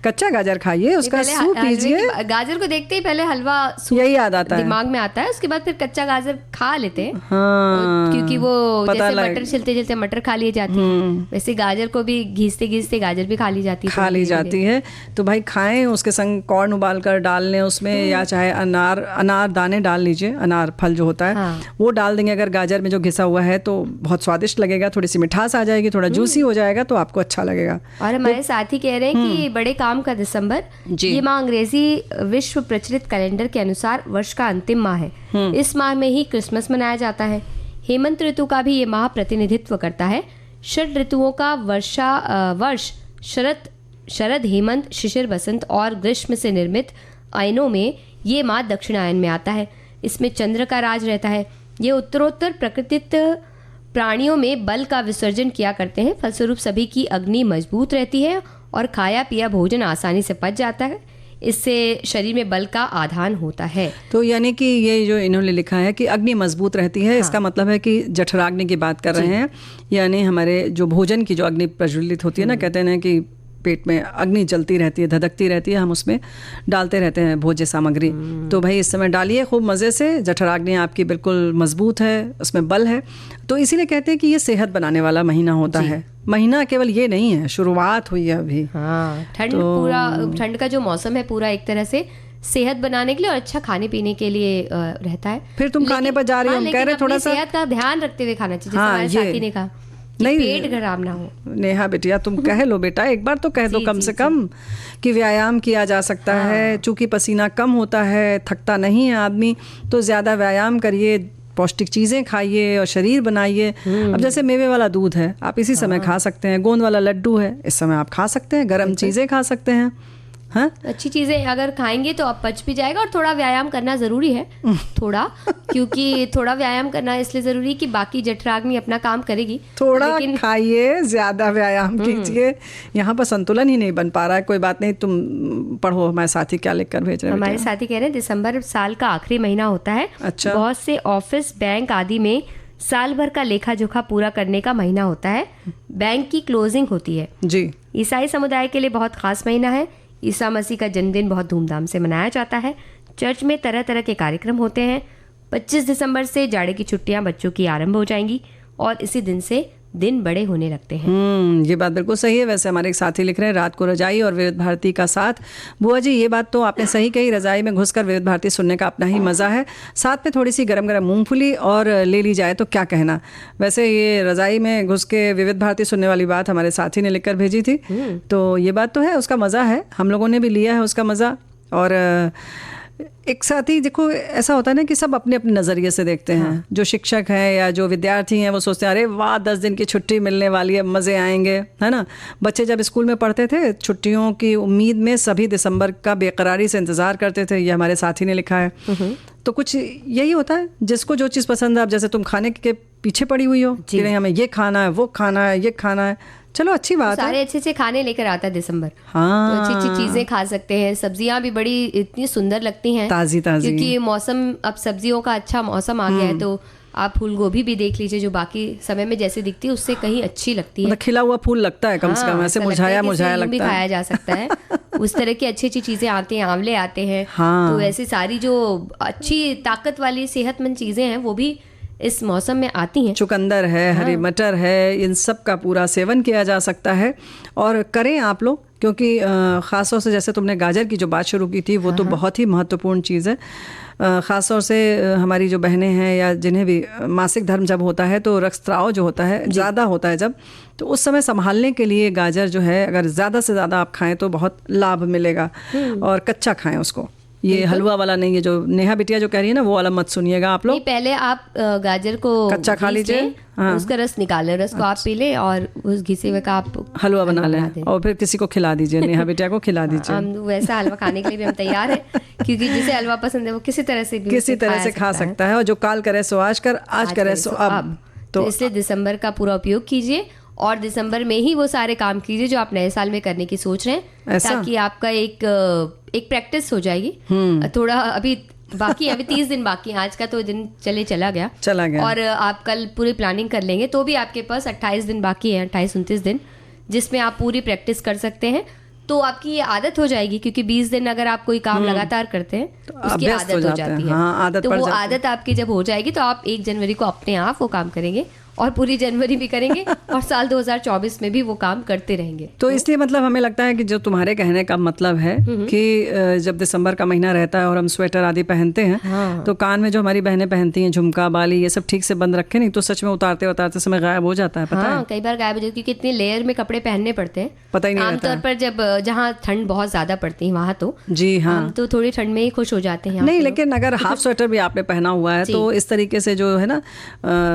[SPEAKER 3] कच्चा गाजर खाइए, उसका सूप पीजिए।
[SPEAKER 2] गाजर को देखते ही पहले हलवा सूप
[SPEAKER 3] यही याद आता है,
[SPEAKER 2] दिमाग में आता है। उसके बाद फिर कच्चा गाजर खा लेते हैं।
[SPEAKER 3] हाँ,
[SPEAKER 2] क्योंकि वो जैसे मटर छिलते छिलते मटर खा लिए जाती है, वैसे गाजर को भी घिसते घिसते गाजर भी खा ली जाती है।
[SPEAKER 3] तो भाई खाएं, उसके संग कॉर्न उबाल कर डाल लें उसमें, या चाहे अनार दाने डाल लीजिए, अनार फल जो होता है वो डाल देंगे अगर गाजर में जो घिसा हुआ है, तो बहुत स्वादिष्ट लगेगा, थोड़ी सी मिठास आ जाएगी, थोड़ा जूसी हो जाएगा, तो आपको अच्छा लगेगा।
[SPEAKER 2] और हमारे साथी कह रहे हैं कि बड़े काम का दिसंबर, ये माह अंग्रेजी विश्व प्रचलित कैलेंडर के अनुसार वर्ष का अंतिम माह है। इस माह में ही क्रिसमस मनाया जाता है। हेमंत ऋतु का भी ये माह प्रतिनिधित्व करता है। षड ऋतुओं का वर्ष शरद, हेमंत, शिशिर, बसंत और ग्रीष्म से निर्मित अयनों में ये माह दक्षिणायन में आता है। इसमें चंद्र का राज रहता है। ये उत्तरोत्तर प्राकृतिक प्राणियों में बल का विसर्जन किया करते हैं। फलस्वरूप सभी की अग्नि मजबूत रहती है और खाया पिया भोजन आसानी से पच जाता है। इससे शरीर में बल का आधान होता है।
[SPEAKER 3] तो यानी कि ये जो इन्होंने लिखा है कि अग्नि मजबूत रहती है, इसका मतलब है कि जठराग्नि की बात कर रहे हैं, यानी हमारे जो भोजन की जो अग्नि प्रज्वलित होती है ना, कहते हैं कि पेट में अग्नि जलती रहती है, धधकती रहती है, हम उसमें डालते रहते हैं भोज्य सामग्री। तो भाई इस समय डालिए खूब मज़े से, जठराग्नि आपकी बिल्कुल मजबूत है, उसमें बल है। तो इसीलिए कहते हैं कि ये सेहत बनाने वाला महीना होता है। महीना केवल ये नहीं है, शुरुआत हुई है अभी।
[SPEAKER 2] ठंड का जो मौसम है पूरा एक तरह से सेहत बनाने के लिए और अच्छा खाने पीने के लिए रहता है।
[SPEAKER 3] फिर तुम खाने पर जा रही हो, हम कह रहे थोड़ा सा
[SPEAKER 2] सेहत का ध्यान रखते हुए खाना चाहिए, जैसे हमारे साथी ने कहा। नहीं, पेट खराब ना हो।
[SPEAKER 3] नेहा बेटिया तुम कह लो बेटा, एक बार तो कह दो कम से कम कि व्यायाम किया जा सकता है। चूंकि पसीना कम होता है, थकता नहीं है आदमी, तो ज़्यादा व्यायाम करिए, पौष्टिक चीज़ें खाइए और शरीर बनाइए। अब जैसे मेवे वाला दूध है, आप इसी समय खा सकते हैं। गोंद वाला लड्डू है, इस समय आप खा सकते हैं। गर्म चीज़ें खा सकते हैं। हाँ,
[SPEAKER 2] अच्छी चीजें अगर खाएंगे तो अब पच भी जाएगा। और थोड़ा व्यायाम करना जरूरी है, थोड़ा, क्योंकि थोड़ा व्यायाम करना इसलिए जरूरी कि बाकी जठराग्नि अपना काम करेगी।
[SPEAKER 3] थोड़ा खाइए, ज्यादा व्यायाम कीजिए। यहाँ पर संतुलन ही नहीं बन पा रहा है। कोई बात नहीं, तुम पढ़ो हमारे साथी क्या लिख कर भेज रहे हैं।
[SPEAKER 2] हमारे साथी कह रहे हैं दिसंबर साल का आखिरी महीना होता है।
[SPEAKER 3] अच्छा।
[SPEAKER 2] बहुत से ऑफिस, बैंक आदि में साल भर का लेखा जोखा पूरा करने का महीना होता है। बैंक की क्लोजिंग होती है जी। ईसाई समुदाय के लिए बहुत खास महीना है। ईसा मसीह का जन्मदिन बहुत धूमधाम से मनाया जाता है। चर्च में तरह तरह के कार्यक्रम होते हैं। 25 दिसंबर से जाड़े की छुट्टियां बच्चों की आरंभ हो जाएंगी और इसी दिन से दिन बड़े होने लगते हैं।
[SPEAKER 3] ये बात बिल्कुल सही है। वैसे हमारे एक साथी लिख रहे हैं, रात को रजाई और विविध भारती का साथ। बुआ जी ये बात तो आपने सही कही, रजाई में घुसकर विविध भारती सुनने का अपना ही मज़ा है। साथ में थोड़ी सी गरम गरम मूंगफली और ले ली जाए तो क्या कहना। वैसे ये रजाई में घुस के विविध भारती सुनने वाली बात हमारे साथी ने लिख कर भेजी थी, तो ये बात तो है, उसका मज़ा है, हम लोगों ने भी लिया है उसका मज़ा। और एक साथ ही देखो ऐसा होता है ना कि सब अपने अपने नज़रिए से देखते हैं। जो शिक्षक हैं या जो विद्यार्थी हैं वो सोचते हैं अरे वाह 10 दिन की छुट्टी मिलने वाली है, मज़े आएंगे, है ना। बच्चे जब स्कूल में पढ़ते थे, छुट्टियों की उम्मीद में सभी दिसंबर का बेकरारी से इंतज़ार करते थे। ये हमारे साथी ने लिखा है। तो कुछ यही होता है, जिसको जो चीज़ पसंद है। अब जैसे तुम खाने के पीछे पड़ी हुई हो कि नहीं हमें ये खाना है, वो खाना है, ये खाना है, चलो अच्छी बात है।
[SPEAKER 2] सारे अच्छे अच्छे खाने लेकर आता है दिसंबर।
[SPEAKER 3] हाँ,
[SPEAKER 2] तो अच्छी अच्छी चीजें खा सकते हैं। सब्जियां भी बड़ी इतनी सुंदर लगती हैं,
[SPEAKER 3] ताजी ताजी,
[SPEAKER 2] क्योंकि मौसम अब सब्जियों का अच्छा मौसम आ गया है। तो आप फूल गोभी भी देख लीजिए, जो बाकी समय में जैसे दिखती है उससे कहीं अच्छी लगती है।
[SPEAKER 3] मतलब खिला हुआ फूल लगता है कम से कम, ऐसे मुरझाया मुरझाया लगता है,
[SPEAKER 2] भी खाया जा सकता है। उस तरह की अच्छी अच्छी चीजें आती हैं, आंवले आते हैं। तो ऐसी सारी जो अच्छी ताकत वाली सेहतमंद चीजें हैं वो भी इस मौसम में आती हैं।
[SPEAKER 3] चुकंदर है, हरी मटर है, इन सब का पूरा सेवन किया जा सकता है। और करें आप लोग, क्योंकि ख़ास तौर से जैसे तुमने गाजर की जो बात शुरू की थी वो तो बहुत ही महत्वपूर्ण चीज़ है। ख़ास तौर से हमारी जो बहनें हैं या जिन्हें भी मासिक धर्म जब होता है तो रक्तस्राव जो होता है ज़्यादा होता है जब, तो उस समय संभालने के लिए गाजर जो है अगर ज़्यादा से ज़्यादा आप खाएं तो बहुत लाभ मिलेगा। और कच्चा खाएं उसको, ये हलवा वाला नहीं है। जो नेहा बिटिया जो कह रही है ना वो वाला मत सुनिएगा आप लोग।
[SPEAKER 2] पहले आप गाजर को
[SPEAKER 3] कच्चा खा लीजिए,
[SPEAKER 2] उसका रस निकालें, रस को आप पी लें और उस घिसे हुए का आप
[SPEAKER 3] हलवा बना लें और फिर किसी को खिला दीजिए, नेहा बिटिया को खिला दीजिए।
[SPEAKER 2] हम वैसा हलवा खाने के लिए भी हम तैयार हैं, क्योंकि जिसे हलवा पसंद है वो किसी तरह से
[SPEAKER 3] खा सकता है। और जो काल करे सो आज कर, आज करे सो अब।
[SPEAKER 2] तो इसलिए दिसंबर का पूरा उपयोग कीजिए और दिसंबर में ही वो सारे काम कीजिए जो आप नए साल में करने की सोच रहे हैं, ताकि आपका एक प्रैक्टिस हो जाएगी। थोड़ा अभी बाकी, अभी 30 दिन बाकी हैं, आज का तो दिन चला गया और आप कल पूरी प्लानिंग कर लेंगे तो भी आपके पास 28 दिन बाकी है, 28-29 दिन, जिसमें आप पूरी प्रैक्टिस कर सकते हैं। तो आपकी ये आदत हो जाएगी, क्योंकि 20 दिन अगर आप कोई काम लगातार करते हैं तो उसकी
[SPEAKER 3] अभ्यस्त
[SPEAKER 2] आदत हो जाती है।
[SPEAKER 3] हाँ, आदत
[SPEAKER 2] तो
[SPEAKER 3] पड़
[SPEAKER 2] वो
[SPEAKER 3] जाती है।
[SPEAKER 2] आदत आपकी जब हो जाएगी तो आप 1 जनवरी को अपने आप वो काम करेंगे और पूरी जनवरी भी करेंगे और साल 2024 में भी वो काम करते रहेंगे।
[SPEAKER 3] तो इसलिए मतलब हमें लगता है कि जो तुम्हारे कहने का मतलब है कि जब दिसंबर का महीना रहता है और हम स्वेटर आदि पहनते हैं,
[SPEAKER 2] हाँ।
[SPEAKER 3] तो कान में जो हमारी बहनें पहनती हैं झुमका बाली ये सब ठीक से बंद रखें, नहीं तो सच में उतारते उतारते समय गायब हो जाता है। पता
[SPEAKER 2] हाँ,
[SPEAKER 3] है
[SPEAKER 2] कई बार गायब हो जाती है, क्योंकि इतने लेयर में कपड़े पहनने पड़ते हैं,
[SPEAKER 3] पता ही नहीं रहता
[SPEAKER 2] आमतौर पर जब जहाँ ठंड बहुत ज्यादा पड़ती है वहाँ तो
[SPEAKER 3] जी हाँ।
[SPEAKER 2] हम तो थोड़ी ठंड में ही खुश हो जाते हैं।
[SPEAKER 3] नहीं, लेकिन अगर हाफ स्वेटर भी आपने पहना हुआ है तो इस तरीके से जो है ना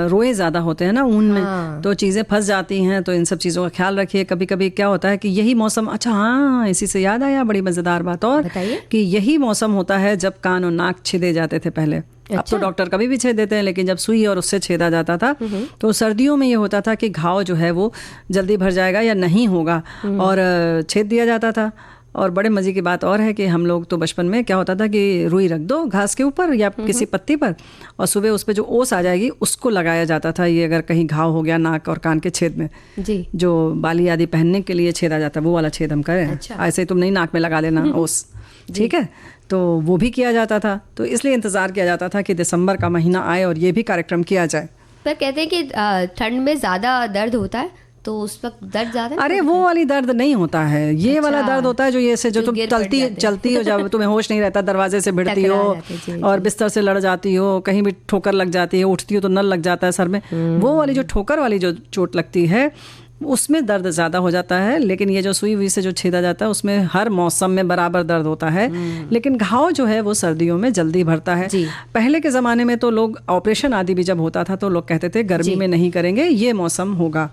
[SPEAKER 3] रोए ज्यादा होते हैं ना ऊन में, तो चीजें फंस जाती हैं। तो इन सब चीजों का ख्याल रखिए। कभी कभी क्या होता है कि यही मौसम, अच्छा हाँ, इसी से याद आया बड़ी मजेदार बात और
[SPEAKER 2] बताइए।
[SPEAKER 3] कि यही मौसम होता है जब कान और नाक छेदे जाते थे पहले। अब तो डॉक्टर कभी भी छेद देते हैं, लेकिन जब सुई और उससे छेदा जाता था तो सर्दियों में ये होता था कि घाव जो है वो जल्दी भर जाएगा या नहीं होगा और छेद दिया जाता था। और बड़े मज़े की बात और है कि हम लोग तो बचपन में क्या होता था कि रुई रख दो घास के ऊपर या किसी पत्ती पर और सुबह उस पर जो ओस आ जाएगी उसको लगाया जाता था। ये अगर कहीं घाव हो गया नाक और कान के छेद में
[SPEAKER 2] जी,
[SPEAKER 3] जो बाली आदि पहनने के लिए छेदा जाता है वो वाला छेद हम करें।
[SPEAKER 2] अच्छा।
[SPEAKER 3] ऐसे ही तुम नहीं नाक में लगा लेना ओस, ठीक है। तो वो भी किया जाता था। तो इसलिए इंतज़ार किया जाता था कि दिसंबर का महीना आए और ये भी कार्यक्रम किया जाए।
[SPEAKER 2] पर कहते हैं कि ठंड में ज्यादा दर्द होता है, तो उस वक्त दर्द ज्यादा
[SPEAKER 3] अरे वो वाली दर्द नहीं होता है, ये
[SPEAKER 2] अच्छा।
[SPEAKER 3] वाला दर्द होता है जो ये से जो
[SPEAKER 2] जो
[SPEAKER 3] तुम
[SPEAKER 2] गिर पड़ जाते हैं।
[SPEAKER 3] चलती हो, जब तुम्हें होश नहीं रहता, दरवाजे से भिड़ती
[SPEAKER 2] टकरा
[SPEAKER 3] हो
[SPEAKER 2] जाते हैं, जी,
[SPEAKER 3] और बिस्तर से लड़ जाती हो, कहीं भी ठोकर लग जाती है, उठती हो तो नल लग जाता है सर में। वो वाली जो ठोकर वाली जो चोट लगती है उसमें दर्द ज़्यादा हो जाता है। लेकिन ये जो सुई हुई से जो छेदा जाता है उसमें हर मौसम में बराबर दर्द होता है। लेकिन घाव जो है वो सर्दियों में जल्दी भरता है। पहले के ज़माने में तो लोग ऑपरेशन आदि भी जब होता था तो लोग कहते थे गर्मी में नहीं करेंगे, ये मौसम होगा,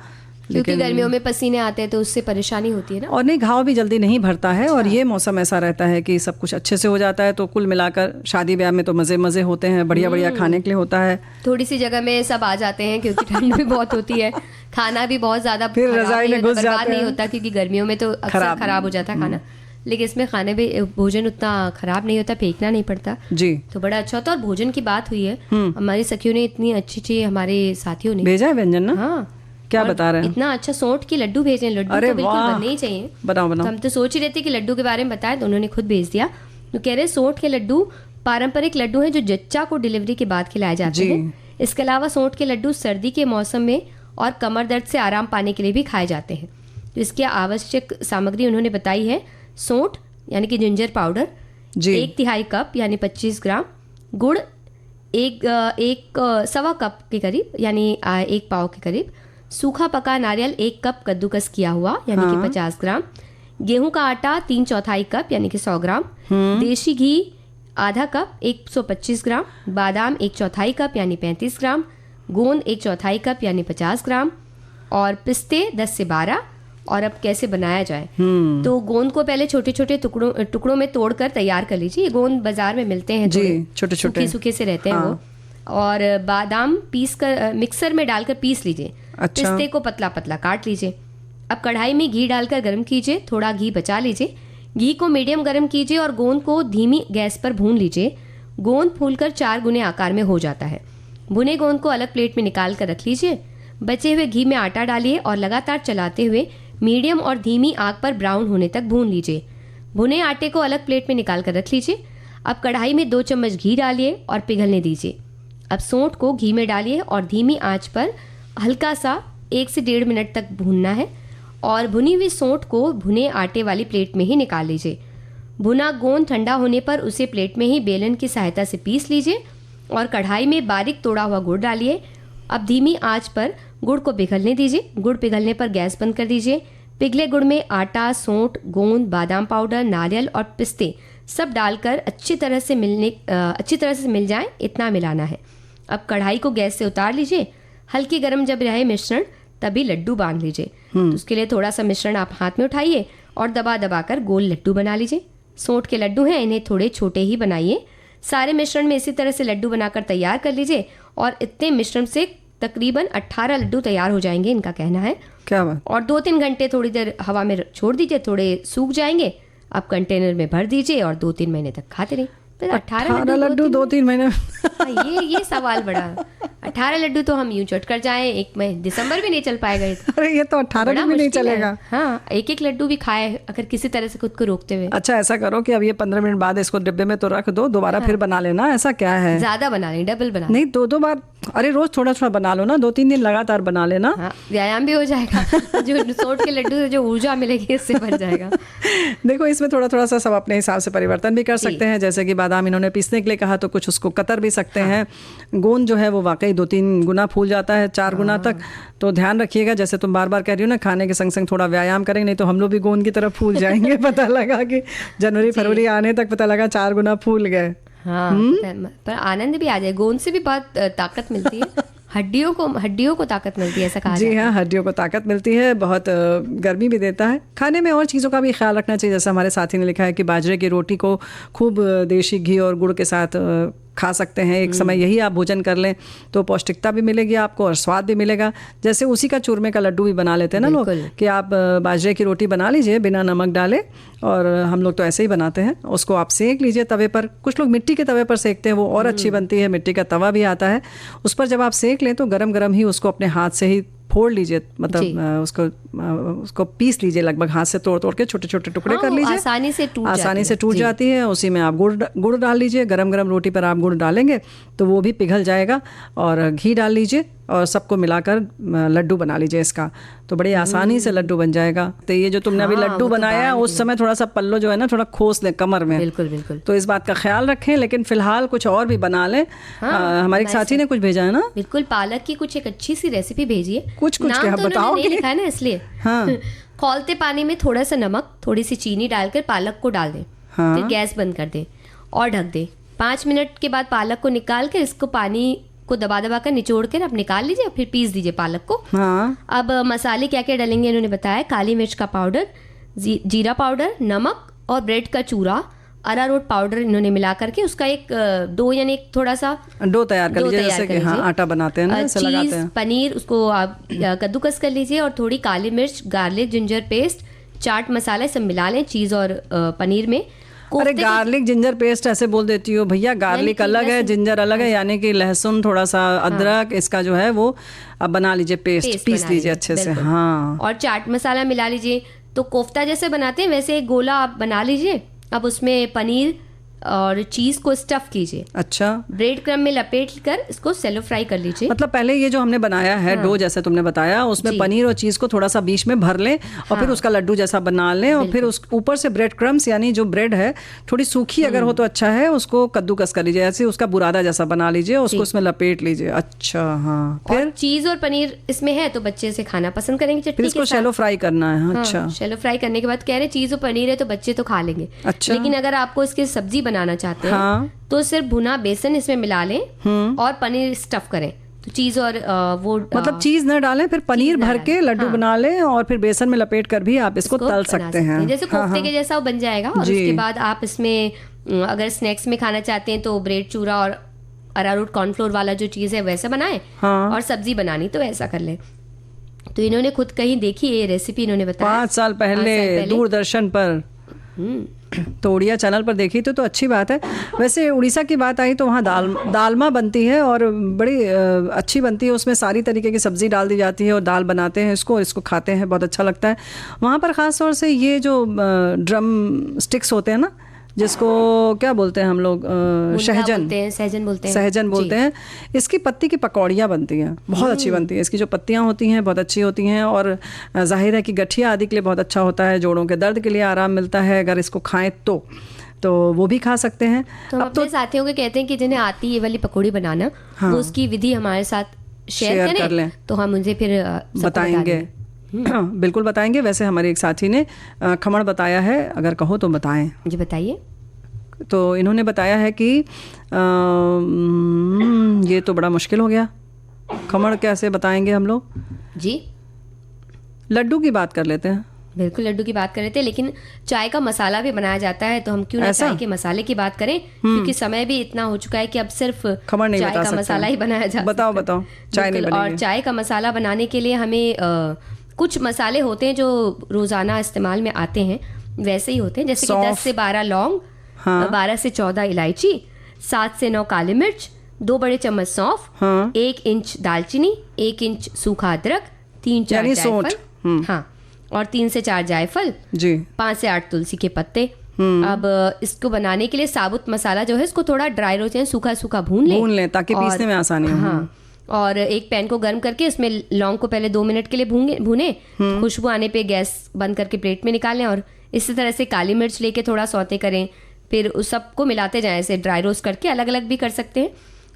[SPEAKER 2] क्योंकि गर्मियों में पसीने आते हैं तो उससे परेशानी होती है ना।
[SPEAKER 3] और नहीं, घाव भी जल्दी नहीं भरता है। और ये मौसम ऐसा रहता है कि सब कुछ अच्छे से हो जाता है। तो कुल मिलाकर शादी ब्याह में तो मज़े मज़े होते हैं, बढ़िया बढ़िया खाने के लिए होता है।
[SPEAKER 2] थोड़ी सी जगह में सब आ जाते हैं क्योंकि ठंड भी बहुत होती है, खाना भी बहुत ज़्यादा
[SPEAKER 3] फिर रज़ाई में घुस जाते
[SPEAKER 2] नहीं
[SPEAKER 3] हैं।
[SPEAKER 2] होता, क्योंकि गर्मियों में तो अक्सर खराब हो जाता है खाना, लेकिन इसमें खाने भी भोजन उतना खराब नहीं होता, फेंकना नहीं पड़ता
[SPEAKER 3] जी।
[SPEAKER 2] तो बड़ा अच्छा होता है। और भोजन की बात हुई है, हमारी सखियों ने इतनी अच्छी हमारे साथियों ने
[SPEAKER 3] भेजा है व्यंजन ना।
[SPEAKER 2] हाँ,
[SPEAKER 3] क्या बता रहे हैं?
[SPEAKER 2] इतना अच्छा सौंठ के लड्डू भेजे हैं। लड्डू
[SPEAKER 3] अरे
[SPEAKER 2] तो बिल्कुल
[SPEAKER 3] वाह।
[SPEAKER 2] बनने ही चाहिए।
[SPEAKER 3] बनाओ
[SPEAKER 2] तो
[SPEAKER 3] बनाओ।
[SPEAKER 2] हम तो सोच ही रहे थे कि लड्डू के बारे में बताएं, तो उन्होंने खुद भेज दिया। तो कह रहे सौंठ के लड्डू पारंपरिक लड्डू हैं जो जच्चा को डिलीवरी के बाद खिलाए जाते हैं। इसके अलावा सौंठ के लड्डू सर्दी के मौसम में और कमर दर्द से आराम पाने के लिए भी खाए जाते हैं। तो इसकी आवश्यक सामग्री उन्होंने बताई है, सौंठ यानी कि जिंजर पाउडर 1/3 कप यानी 25 ग्राम, गुड़ एक सवा कप के करीब यानी 1 पाव के करीब, सूखा पका नारियल 1 कप कद्दूकस किया हुआ यानी कि 50 ग्राम, गेहूं का आटा 3/4 कप यानी कि 100 ग्राम, देशी घी आधा कप 125 ग्राम, बादाम 1/4 कप यानी 35 ग्राम, गोंद 1/4 कप यानी 50 ग्राम और पिस्ते 10 से 12। और अब कैसे बनाया जाए, तो गोंद को पहले छोटे छोटे टुकड़ों में तोड़कर तैयार कर लीजिए। गोंद बाजार में मिलते हैं,
[SPEAKER 3] छोटे छोटे
[SPEAKER 2] सूखे से रहते हैं वो। और बादाम पीस कर मिक्सर में डालकर पीस लीजिए।
[SPEAKER 3] अच्छा।
[SPEAKER 2] पिस्ते को पतला पतला काट लीजिए। अब कढ़ाई में घी डालकर गर्म कीजिए, थोड़ा घी बचा लीजिए। घी को मीडियम गर्म कीजिए और गोंद को धीमी गैस पर भून लीजिए। गोंद फूलकर 4 गुने आकार में हो जाता है। भुने गोंद को अलग प्लेट में निकाल कर रख लीजिए। बचे हुए घी में आटा डालिए और लगातार चलाते हुए मीडियम और धीमी आग पर ब्राउन होने तक भून लीजिए। भुने आटे को अलग प्लेट में निकाल कर रख लीजिए। अब कढ़ाई में 2 चम्मच घी डालिए और पिघलने दीजिए। अब सौंठ को घी में डालिए और धीमी आंच पर हल्का सा 1 से 1.5 मिनट तक भूनना है और भुनी हुई सौंठ को भुने आटे वाली प्लेट में ही निकाल लीजिए। भुना गोंद ठंडा होने पर उसे प्लेट में ही बेलन की सहायता से पीस लीजिए और कढ़ाई में बारीक तोड़ा हुआ गुड़ डालिए। अब धीमी आंच पर गुड़ को पिघलने दीजिए। गुड़ पिघलने पर गैस बंद कर दीजिए। पिघले गुड़ में आटा, सौंठ, गोंद, बादाम पाउडर, नारियल और पिस्ते सब डालकर अच्छी तरह से मिल जाए, इतना मिलाना है। अब कढ़ाई को गैस से उतार लीजिए। हल्की गर्म जब रहे मिश्रण तभी लड्डू बांध लीजिए। तो उसके लिए थोड़ा सा मिश्रण आप हाथ में उठाइए और दबा दबा कर गोल लड्डू बना लीजिए। सौंठ के लड्डू हैं, इन्हें थोड़े छोटे ही बनाइए। सारे मिश्रण में इसी तरह से लड्डू बनाकर तैयार कर लीजिए और इतने मिश्रण से तकरीबन 18 लड्डू तैयार हो जाएंगे, इनका कहना है।
[SPEAKER 3] क्या बात।
[SPEAKER 2] और 2-3 घंटे थोड़ी देर हवा में छोड़ दीजिए, थोड़े सूख जाएंगे। अब कंटेनर में भर दीजिए और 2-3 महीने तक खाते रहिए। 18
[SPEAKER 3] लड्डू 2-3 महीने
[SPEAKER 2] ये सवाल बड़ा 18 लड्डू तो हम यूं चट कर जाएं, एक में दिसंबर भी नहीं चल पाएगा ये तो।
[SPEAKER 3] अरे ये तो 18
[SPEAKER 2] बड़ा
[SPEAKER 3] में भी नहीं
[SPEAKER 2] मुश्किल है।
[SPEAKER 3] चलेगा।
[SPEAKER 2] हाँ, एक लड्डू भी खाए अगर किसी तरह से खुद को रोकते हुए।
[SPEAKER 3] अच्छा ऐसा करो कि अब ये 15 मिनट बाद इसको डिब्बे में तो रख दो, दोबारा फिर बना लेना, ऐसा क्या है?
[SPEAKER 2] ज्यादा बना लें, डबल बना लें।
[SPEAKER 3] नहीं 2-2 बार, अरे रोज थोड़ा थोड़ा बना लो ना, 2-3 दिन लगातार बना लेना।
[SPEAKER 2] हाँ, व्यायाम भी हो जाएगा। जो सोट के लड्डू से जो ऊर्जा मिलेगी इससे बढ़ जाएगा।
[SPEAKER 3] देखो इसमें थोड़ा थोड़ा सा सब अपने हिसाब से परिवर्तन भी कर सकते हैं। जैसे कि बादाम इन्होंने पीसने के लिए कहा तो कुछ उसको कतर भी सकते हैं। गोंद जो है वो वाकई 2-3 गुना फूल जाता है, 4 गुना तक। तो ध्यान रखिएगा, जैसे तुम बार बार कह रही हो ना, खाने के संग संग थोड़ा व्यायाम करेंगे, नहीं तो हम लोग भी गोंद की तरफ फूल जाएंगे। पता लगा कि जनवरी फरवरी आने तक पता लगा 4 गुना फूल गए।
[SPEAKER 2] हाँ, पर आनंद भी आ जाए। गोंद से भी बहुत ताकत मिलती है, हड्डियों को ताकत मिलती है, ऐसा कहा
[SPEAKER 3] जी हाँ, हड्डियों को ताकत मिलती है, बहुत गर्मी भी देता है। खाने में और चीज़ों का भी ख्याल रखना चाहिए। जैसे हमारे साथी ने लिखा है कि बाजरे की रोटी को खूब देशी घी और गुड़ के साथ खा सकते हैं। एक समय यही आप भोजन कर लें तो पौष्टिकता भी मिलेगी आपको और स्वाद भी मिलेगा। जैसे उसी का चूरमे का लड्डू भी बना लेते हैं ना लोग, कि आप बाजरे की रोटी बना लीजिए बिना नमक डाले, और हम लोग तो ऐसे ही बनाते हैं। उसको आप सेक लीजिए तवे पर, कुछ लोग मिट्टी के तवे पर सेकते हैं, वो और अच्छी बनती है। मिट्टी का तवा भी आता है, उस पर जब आप सेक लें तो गरम गरम ही उसको अपने हाथ से ही फोड़ लीजिए, मतलब उसको पीस लीजिए, लगभग हाथ से तोड़ तोड़ के छोटे छोटे टुकड़े कर लीजिए।
[SPEAKER 2] आसानी से टूट
[SPEAKER 3] जाती है। उसी में आप गुड़ डाल लीजिए, गरम गरम रोटी पर आप गुड़ डालेंगे तो वो भी पिघल जाएगा, और घी डाल लीजिए और सबको मिलाकर लड्डू बना लीजिए इसका, तो बड़ी आसानी से लड्डू बन जाएगा। तो ये जो तुमने अभी लड्डू बनाया उस समय थोड़ा सा पल्लो जो है ना थोड़ा खोस लें कमर में।
[SPEAKER 2] बिल्कुल बिल्कुल।
[SPEAKER 3] तो इस बात का ख्याल रखें, लेकिन फिलहाल कुछ और भी बना लें। हमारे एक साथी ने कुछ भेजा है ना,
[SPEAKER 2] बिल्कुल, पालक की कुछ एक अच्छी सी रेसिपी भेजी है।
[SPEAKER 3] कुछ क्या बताओ,
[SPEAKER 2] नहीं लिखा है ना इसलिए।
[SPEAKER 3] हाँ।
[SPEAKER 2] खौलते पानी में थोड़ा सा नमक, थोड़ी सी चीनी डालकर पालक को डाल दें।
[SPEAKER 3] हाँ।
[SPEAKER 2] फिर गैस बंद कर दें और ढक दें। 5 मिनट के बाद पालक को निकाल कर इसको पानी को दबा दबा कर निचोड़ कर अब निकाल लीजिए, फिर पीस दीजिए पालक को।
[SPEAKER 3] हाँ।
[SPEAKER 2] अब मसाले क्या क्या डालेंगे इन्होंने बताया। काली मिर्च का पाउडर, जीरा पाउडर, नमक और ब्रेड का चूरा, अरारोट पाउडर इन्होंने मिला करके उसका एक डो यानी एक थोड़ा सा
[SPEAKER 3] डो तैयार कर लीजिए, जैसे कि हाँ आटा बनाते हैं ना, ऐसे लगाते हैं।
[SPEAKER 2] पनीर उसको आप कद्दूकस कर लीजिए और थोड़ी काली मिर्च, garlic, ginger paste, chaat masala सब मिला लें चीज़ और पनीर में।
[SPEAKER 3] अरे गार्लिक जिंजर पेस्ट ऐसे बोल देती हो भैया, गार्लिक अलग है, जिंजर अलग है, यानी कि लहसुन थोड़ा सा अदरक इसका जो है वो अब बना लीजिए, पेस्ट पीस लीजिए अच्छे से। हाँ,
[SPEAKER 2] और चाट मसाला मिला लीजिए। तो कोफ्ता जैसे बनाते हैं वैसे एक गोला आप बना लीजिए। अब उसमें पनीर और चीज को स्टफ कीजिए।
[SPEAKER 3] अच्छा।
[SPEAKER 2] ब्रेड क्रम में लपेट कर इसको सेलो फ्राई कर लीजिए।
[SPEAKER 3] मतलब पहले ये जो हमने बनाया है डो जैसे तुमने बताया, उसमें पनीर और चीज को थोड़ा सा बीच में भर लें और फिर उसका लड्डू जैसा बना लें, और फिर उस ऊपर से ब्रेड क्रम्स यानी जो ब्रेड है थोड़ी सूखी अगर हो तो अच्छा है, उसको कद्दूकस कर लीजिए, ऐसे उसका बुरादा जैसा बना लीजिए, उसको उसमें लपेट लीजिए। अच्छा। हाँ, फिर
[SPEAKER 2] चीज और पनीर इसमें है तो बच्चे से खाना पसंद करेंगे चटनी के साथ।
[SPEAKER 3] इसको शैलो फ्राई करना है। अच्छा।
[SPEAKER 2] शैलो फ्राई करने के बाद कह रहे चीज और पनीर है तो बच्चे तो खा लेंगे।
[SPEAKER 3] अच्छा।
[SPEAKER 2] लेकिन अगर आपको इसकी सब्जी बनाना चाहते हैं तो सिर्फ भुना बेसन इसमें मिला लें और पनीर स्टफ करें। तो चीज और वो
[SPEAKER 3] मतलब चीज न डालें, फिर पनीर भर के लड्डू बना लें और फिर बेसन में लपेट कर भी आप इसको तल सकते हैं।
[SPEAKER 2] जैसे कोफ्ते के जैसा वो बन जाएगा। और उसके बाद आप इसमें अगर स्नैक्स में खाना चाहते हैं तो ब्रेड चूरा और अरारोट कॉर्नफ्लोर वाला जो चीज है वैसा बनाएं। और सब्जी बनानी तो ऐसा कर लें। तो इन्होंने खुद कहीं देखी ये रेसिपी, इन्होंने बताया
[SPEAKER 3] 5 साल पहले दूरदर्शन पर, तो उड़िया चैनल पर देखी तो अच्छी बात है। वैसे उड़ीसा की बात आई तो वहाँ दालमा बनती है और बड़ी अच्छी बनती है। उसमें सारी तरीके की सब्ज़ी डाल दी जाती है और दाल बनाते हैं इसको, और इसको खाते हैं, बहुत अच्छा लगता है। वहाँ पर ख़ास तौर से ये जो ड्रम स्टिक्स होते हैं ना, जिसको क्या बोलते हैं हम लोग, सहजन बोलते हैं। इसकी पत्ती की पकौड़ियाँ बनती हैं, बहुत अच्छी बनती है। इसकी जो पत्तियाँ होती हैं बहुत अच्छी होती हैं, और जाहिर है कि गठिया आदि के लिए बहुत अच्छा होता है, जोड़ों के दर्द के लिए आराम मिलता है अगर इसको खाएं तो वो भी खा सकते हैं।
[SPEAKER 2] तो अब अपने साथियों को कहते हैं कि जिन्हें आती है ये वाली पकौड़ी बनाना, वो उसकी विधि हमारे साथ शेयर कर लें तो हम उनसे फिर
[SPEAKER 3] बताएंगे। बिल्कुल बताएंगे। वैसे हमारे एक साथी ने खमण बताया है, अगर कहो तो बताएं।
[SPEAKER 2] जी बताइए।
[SPEAKER 3] तो इन्होंने बताया है कि ये तो बड़ा मुश्किल हो गया, खमण कैसे बताएंगे हम लोग
[SPEAKER 2] जी।
[SPEAKER 3] लड्डू की बात कर लेते हैं।
[SPEAKER 2] बिल्कुल लड्डू की बात कर रहे थे, लेकिन चाय का मसाला भी बनाया जाता है तो हम क्यों ना चाय के मसाले की बात करें, क्योंकि समय भी इतना हो चुका है कि अब सिर्फ
[SPEAKER 3] खमण नहीं
[SPEAKER 2] चाय का मसाला ही बनाया जाता है।
[SPEAKER 3] बताओ चाय नहीं बनेगी।
[SPEAKER 2] और चाय का मसाला बनाने के लिए हमें कुछ मसाले होते हैं जो रोजाना इस्तेमाल में आते हैं, वैसे ही होते हैं, जैसे कि 10 से 12 लौंग, 12 से 14 इलायची, 7 से 9 काली मिर्च, 2 बड़े चम्मच सौंफ,
[SPEAKER 3] हाँ।
[SPEAKER 2] 1 इंच दालचीनी, 1 इंच सूखा अदरक, 3-4
[SPEAKER 3] यानी
[SPEAKER 2] जायफल,
[SPEAKER 3] सौंठ।
[SPEAKER 2] हाँ, और 3 से 4 जायफल
[SPEAKER 3] जी,
[SPEAKER 2] 5 से 8 तुलसी के पत्ते। अब इसको बनाने के लिए साबुत मसाला जो है इसको थोड़ा ड्राई रोस्ट यानी सूखा सूखा भून लें
[SPEAKER 3] ताकि पीसने में आसानी हो।
[SPEAKER 2] हाँ, और एक पैन को गर्म करके उसमें लौंग को पहले 2 मिनट के लिए भूने, खुशबू आने पे गैस बंद करके प्लेट में निकालें और इसी तरह से काली मिर्च लेके थोड़ा सौते करें। फिर उस सबको मिलाते जाएं, ऐसे ड्राई रोस्ट करके अलग अलग भी कर सकते हैं।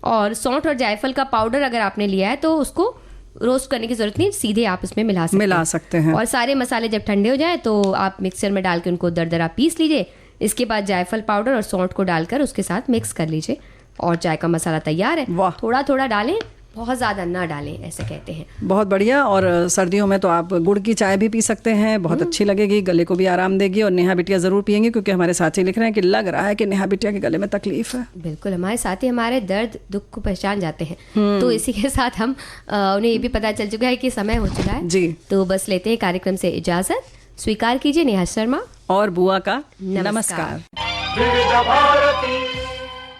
[SPEAKER 2] और सौंठ और जायफल का पाउडर अगर आपने लिया है तो उसको रोस्ट करने की जरूरत नहीं, सीधे आप इसमें मिला सकते हैं। और सारे मसाले जब ठंडे हो जाए तो आप मिक्सर में डाल के उनको दरदरा पीस लीजिए। इसके बाद जायफल पाउडर और सौंठ को डालकर उसके साथ मिक्स कर लीजिए और चाय का मसाला तैयार है। थोड़ा थोड़ा डालें, बहुत ज़्यादा ना डालें, ऐसे कहते हैं।
[SPEAKER 3] बहुत बढ़िया। और सर्दियों में तो आप गुड़ की चाय भी पी सकते हैं, बहुत अच्छी लगेगी, गले को भी आराम देगी। और नेहा बिटिया ज़रूर पियेंगे क्योंकि हमारे साथी लिख रहे हैं कि लग रहा है कि नेहा बिटिया के गले में तकलीफ है।
[SPEAKER 2] बिल्कुल, हमारे साथी हमारे दर्द दुख को पहचान जाते हैं। तो इसी के साथ हम उन्हें ये भी पता चल चुका है कि समय हो चुका है
[SPEAKER 3] जी।
[SPEAKER 2] तो बस लेते हैं कार्यक्रम से इजाज़त। स्वीकार कीजिए नेहा शर्मा
[SPEAKER 3] और बुआ का नमस्कार।
[SPEAKER 1] विविध भारती